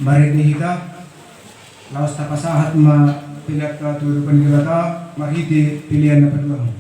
Bari dihita laos tapasahat ma pilat ka turupan kirata mahiti pilihan na paduang.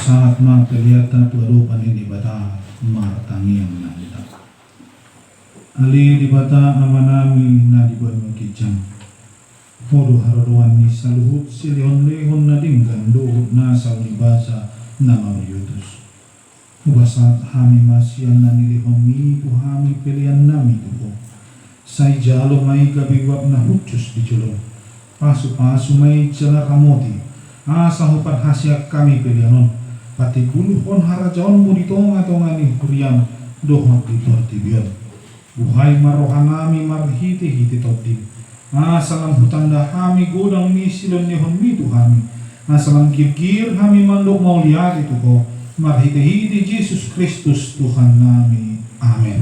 Saat kelihatan tuarupan ini bata martangiang na kita. Ali di bata amanami na dibuat makijang. Hodo hararuan ni saluhut silihon lehon na dinggan dohut na saulibasa na mamayutus. Ubasat hami masyan na nilihon mi hami pilihan nami tuho. Say jalo may gabiwap na hutus di julo. Pasu-pasu may cala kamoti. Asa hupat hasyak kami pilihanon. Pati guluhon harajaon mo dito nga ni Kurian dohon dito tibion. Buhay marohanami marhiti-hiti toti. Asalang hutanda hami godang misilon nihon mitu hami. Asalang kirkir hami mandok mauliat itu ko. Marhiti-hiti Yesus Kristus Tuhan nami. Amin.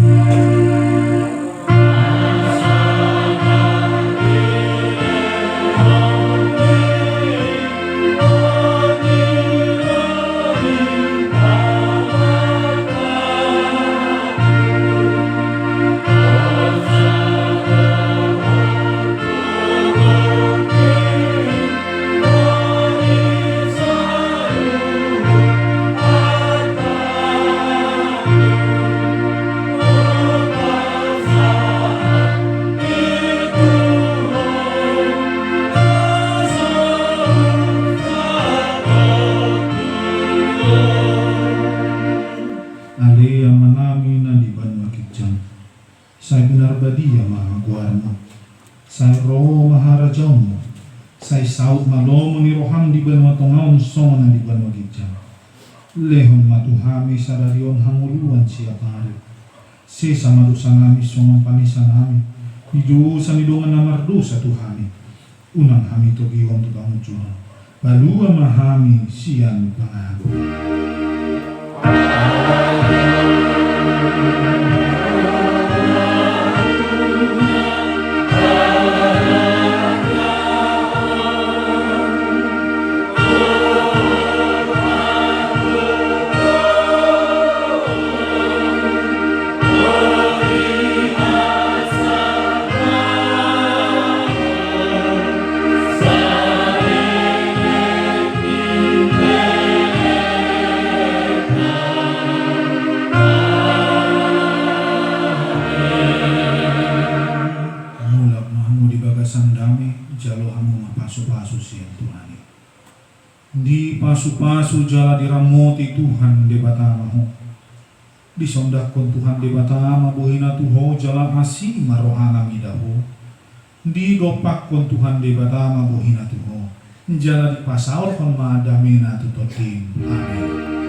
Say binarbadia mahagwarmo, say roho maharajaw say saud malomo ni roham di ban matongaon sona di ban magidjan. Lehon matuhami sararion hanguluan siya pare. Sisa madusanami songang panisanami, hidu sanidongan namardu sa tuhami. Unang hami togion tu kamucunan, balua mahami siyan pangago. jalo hamu mapasu-pasu siang Tuhan. Di pasu-pasu jala diramoti Tuhan di batamaho. Disondakon Tuhan di batama bohina tuho jala asih marohana midaho. Di dopakon Tuhan di batama bohina tuho. Jala di pasaul kon madamina tutotim. Amin.